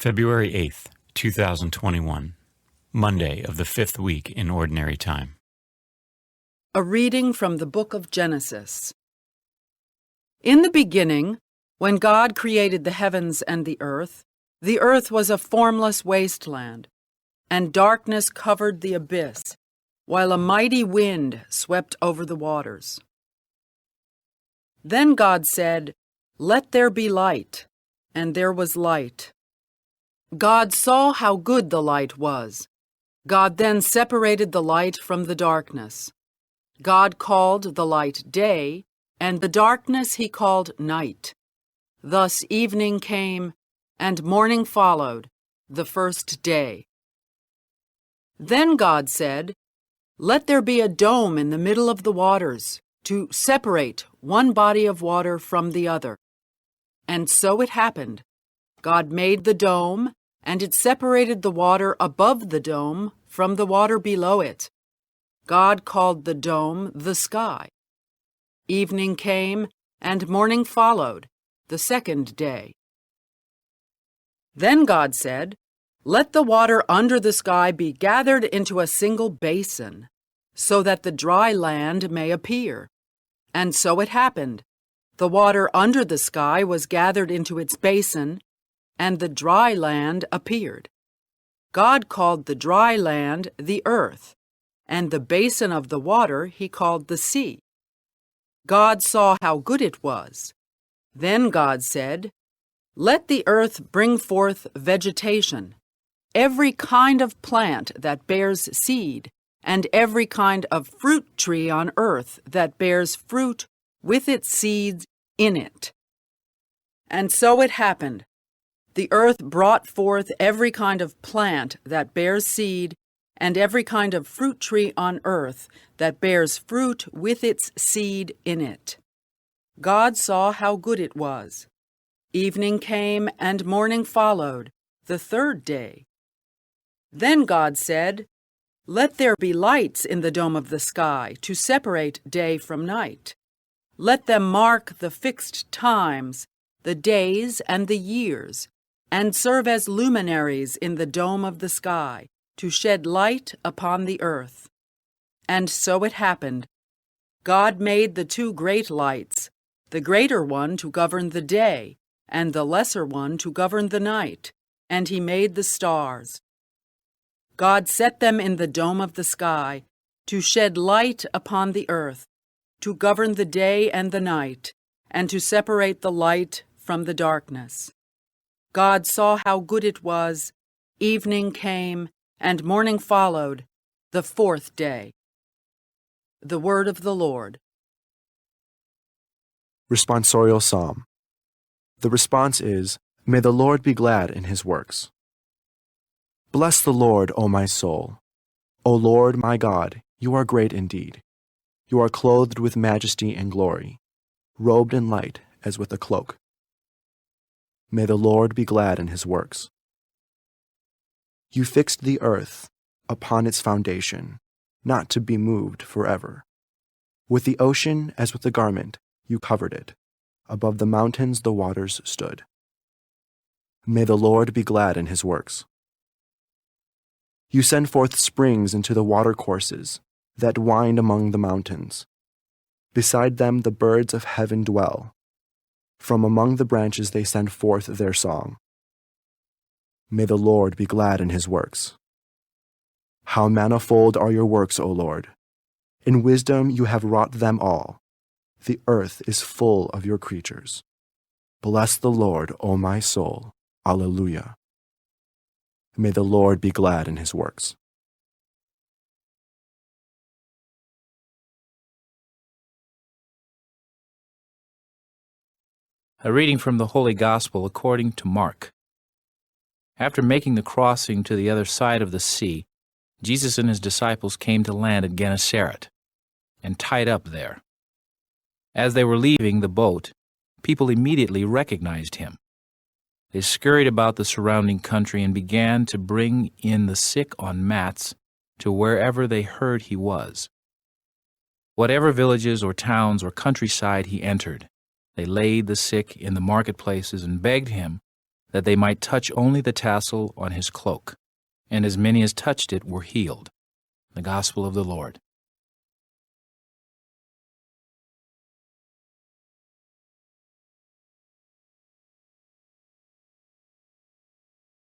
February 8th, 2021, Monday of the 5th week in Ordinary Time. A reading from the book of Genesis. In the beginning, when God created the heavens and the earth was a formless wasteland, and darkness covered the abyss, while a mighty wind swept over the waters. Then God said, "Let there be light," and there was light. God saw how good the light was. God then separated the light from the darkness. God called the light day, and the darkness he called night. Thus evening came, and morning followed, the first day. Then God said, "Let there be a dome in the middle of the waters, to separate one body of water from the other." And so it happened. God made the dome, and it separated the water above the dome from the water below it. God called the dome the sky. Evening came, and morning followed, the second day. Then God said, "Let the water under the sky be gathered into a single basin, so that the dry land may appear." And so it happened. The water under the sky was gathered into its basin, and the dry land appeared. God called the dry land the earth, and the basin of the water he called the sea. God saw how good it was. Then God said, "Let the earth bring forth vegetation, every kind of plant that bears seed, and every kind of fruit tree on earth that bears fruit with its seeds in it." And so it happened. The earth brought forth every kind of plant that bears seed, and every kind of fruit tree on earth that bears fruit with its seed in it. God saw how good it was. Evening came, and morning followed, the third day. Then God said, "Let there be lights in the dome of the sky to separate day from night. Let them mark the fixed times, the days and the years, and serve as luminaries in the dome of the sky, to shed light upon the earth." And so it happened. God made the two great lights, the greater one to govern the day, and the lesser one to govern the night, and he made the stars. God set them in the dome of the sky, to shed light upon the earth, to govern the day and the night, and to separate the light from the darkness. God saw how good it was. Evening came, and morning followed, the fourth day. The word of the Lord. Responsorial Psalm. The response is, "May the Lord be glad in his works." Bless the Lord, O my soul. O Lord my God, you are great indeed. You are clothed with majesty and glory, robed in light as with a cloak. May the Lord be glad in his works. You fixed the earth upon its foundation, not to be moved forever. With the ocean as with a garment, you covered it. Above the mountains the waters stood. May the Lord be glad in his works. You send forth springs into the watercourses that wind among the mountains. Beside them the birds of heaven dwell. From among the branches they send forth their song. May the Lord be glad in his works. How manifold are your works, O Lord! In wisdom you have wrought them all. The earth is full of your creatures. Bless the Lord, O my soul. Alleluia. May the Lord be glad in his works. A reading from the Holy Gospel according to Mark. After making the crossing to the other side of the sea, Jesus and his disciples came to land at Gennesaret and tied up there. As they were leaving the boat, people immediately recognized him. They scurried about the surrounding country and began to bring in the sick on mats to wherever they heard he was. Whatever villages or towns or countryside he entered, they laid the sick in the marketplaces and begged him that they might touch only the tassel on his cloak. And as many as touched it were healed. The Gospel of the Lord.